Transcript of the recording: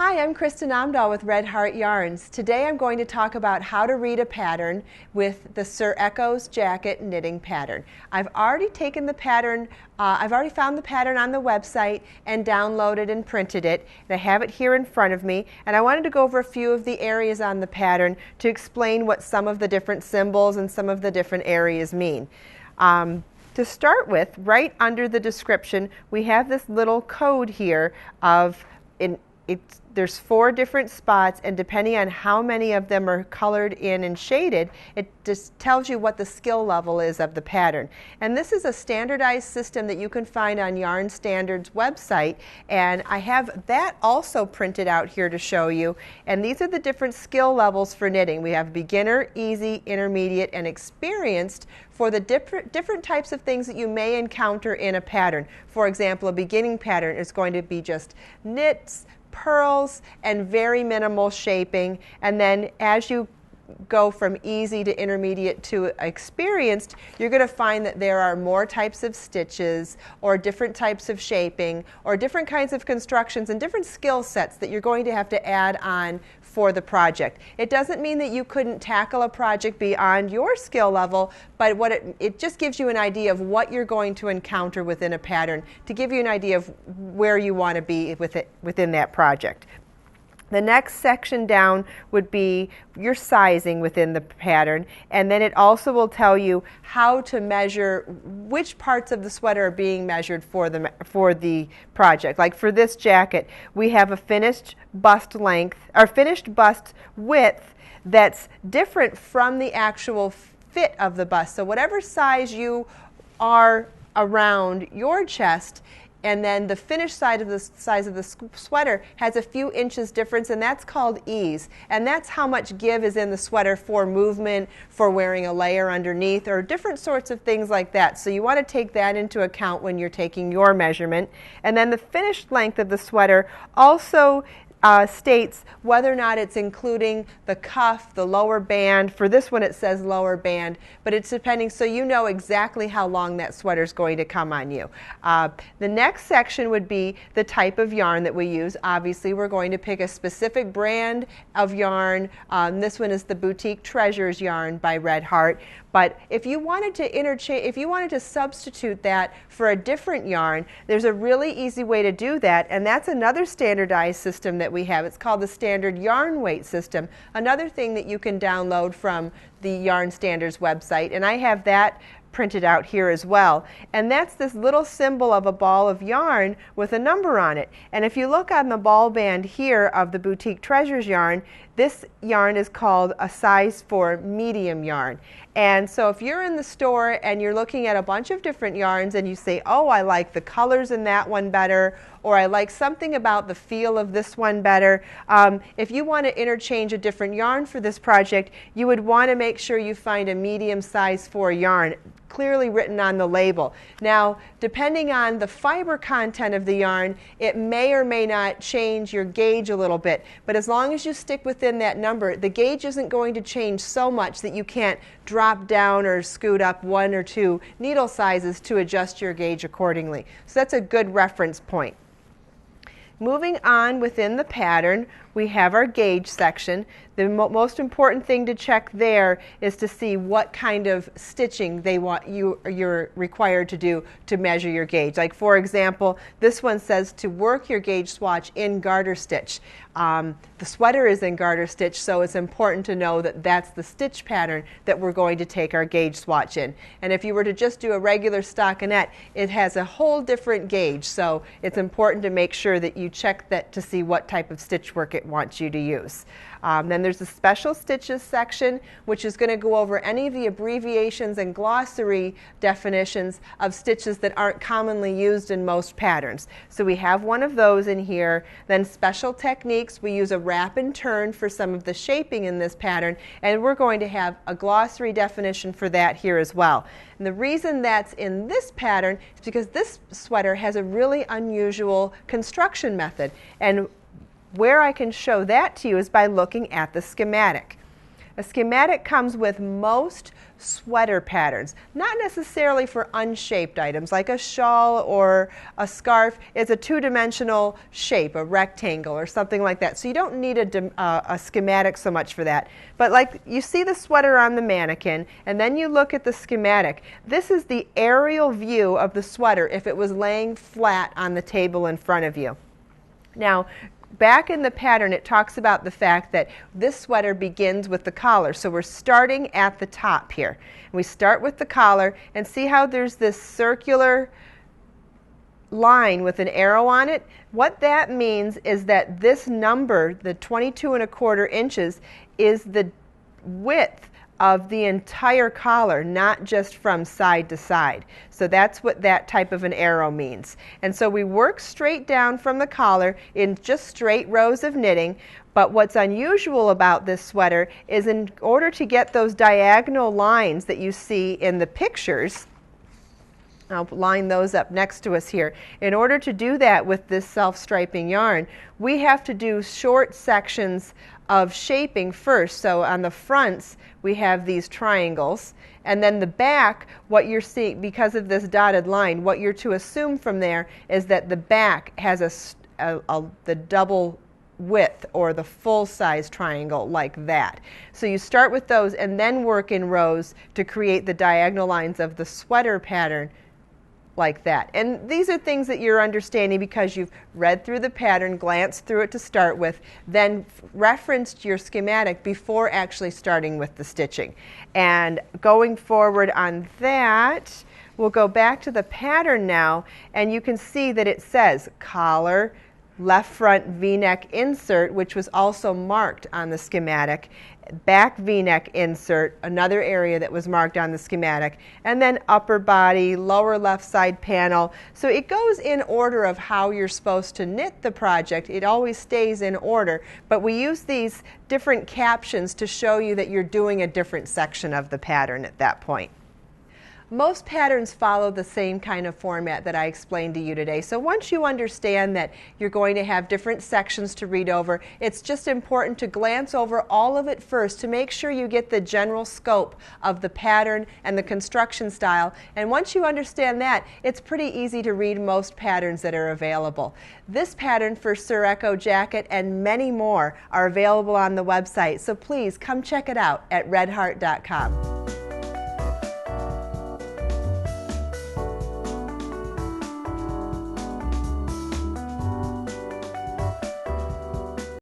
Hi, I'm Kristin Omdahl with Red Heart Yarns. Today I'm going to talk about how to read a pattern with the Sir Echo's jacket knitting pattern. I've already taken the pattern, I've already found the pattern on the website and downloaded and printed it. And I have it here in front of me, and I wanted to go over a few of the areas on the pattern to explain what some of the different symbols and some of the different areas mean. To start with, right under the description, we have this little code here of there's 4 different spots, and depending on how many of them are colored in and shaded, it just tells you what the skill level is of the pattern. And this is a standardized system that you can find on Yarn Standard's website, and I have that also printed out here to show you. And these are the different skill levels for knitting. We have beginner, easy, intermediate, and experienced for the different types of things that you may encounter in a pattern. For example, a beginning pattern is going to be just knits, purls, and very minimal shaping. And then as you go from easy to intermediate to experienced, you're going to find that there are more types of stitches or different types of shaping or different kinds of constructions and different skill sets that you're going to have to add on for the project. It doesn't mean that you couldn't tackle a project beyond your skill level, but what it just gives you an idea of what you're going to encounter within a pattern to give you an idea of where you want to be within that project. The next section down would be your sizing within the pattern, and then it also will tell you how to measure which parts of the sweater are being measured for the project. Like for this jacket, we have a finished bust length, or finished bust width that's different from the actual fit of the bust. So whatever size you are around your chest, and then the finished size of the sweater has a few inches difference, and that's called ease. And that's how much give is in the sweater for movement, for wearing a layer underneath, or different sorts of things like that. So you want to take that into account when you're taking your measurement. And then the finished length of the sweater also states whether or not it's including the cuff, the lower band. For this one it says lower band, but it's depending, so you know exactly how long that sweater is going to come on you. The next section would be the type of yarn that we use. Obviously we're going to pick a specific brand of yarn. This one is the Boutique Treasures yarn by Red Heart. But if you wanted to substitute that for a different yarn, there's a really easy way to do that, and that's another standardized system that we have. It's called the Standard Yarn Weight System, another thing that you can download from the Yarn Standards website, and I have that printed out here as well. And that's this little symbol of a ball of yarn with a number on it. And if you look on the ball band here of the Boutique Treasures yarn, this yarn is called a size 4 medium yarn. And so if you're in the store and you're looking at a bunch of different yarns and you say, oh, I like the colors in that one better, or I like something about the feel of this one better, if you want to interchange a different yarn for this project, you would want to make sure you find a medium size 4 yarn clearly written on the label. Now, depending on the fiber content of the yarn, it may or may not change your gauge a little bit, but as long as you stick within that number, the gauge isn't going to change so much that you can't drop down or scoot up 1 or 2 needle sizes to adjust your gauge accordingly. So that's a good reference point. Moving on within the pattern, we have our gauge section. The most important thing to check there is to see what kind of stitching you're required to do to measure your gauge. Like for example, this one says to work your gauge swatch in garter stitch. The sweater is in garter stitch, so it's important to know that that's the stitch pattern that we're going to take our gauge swatch in. And if you were to just do a regular stockinette, it has a whole different gauge, so it's important to make sure that you check that to see what type of stitch work it wants you to use. Then there's the special stitches section, which is going to go over any of the abbreviations and glossary definitions of stitches that aren't commonly used in most patterns. So we have one of those in here. Then special techniques, we use a wrap and turn for some of the shaping in this pattern, and we're going to have a glossary definition for that here as well. And the reason that's in this pattern is because this sweater has a really unusual construction method, and where I can show that to you is by looking at the schematic. A schematic comes with most sweater patterns, not necessarily for unshaped items like a shawl or a scarf. It's a two-dimensional shape, a rectangle or something like that. So you don't need a schematic so much for that. But like you see the sweater on the mannequin and then you look at the schematic. This is the aerial view of the sweater if it was laying flat on the table in front of you. Now, back in the pattern, it talks about the fact that this sweater begins with the collar. So we're starting at the top here. We start with the collar and see how there's this circular line with an arrow on it. What that means is that this number, the 22¼ inches, is the width of the entire collar, not just from side to side. So that's what that type of an arrow means. And so we work straight down from the collar in just straight rows of knitting. But what's unusual about this sweater is in order to get those diagonal lines that you see in the pictures, I'll line those up next to us here. In order to do that with this self-striping yarn, we have to do short sections of shaping first. So on the fronts, we have these triangles. And then the back, what you're seeing, because of this dotted line, what you're to assume from there is that the back has the double width or the full-size triangle like that. So you start with those and then work in rows to create the diagonal lines of the sweater pattern like that. And these are things that you're understanding because you've read through the pattern, glanced through it to start with, then referenced your schematic before actually starting with the stitching. And going forward on that, we'll go back to the pattern now, and you can see that it says collar, left front V-neck insert, which was also marked on the schematic, back V-neck insert, another area that was marked on the schematic, and then upper body, lower left side panel. So it goes in order of how you're supposed to knit the project. It always stays in order, but we use these different captions to show you that you're doing a different section of the pattern at that point. Most patterns follow the same kind of format that I explained to you today. So once you understand that you're going to have different sections to read over, it's just important to glance over all of it first to make sure you get the general scope of the pattern and the construction style. And once you understand that, it's pretty easy to read most patterns that are available. This pattern for Sir Echo jacket and many more are available on the website. So please come check it out at redheart.com.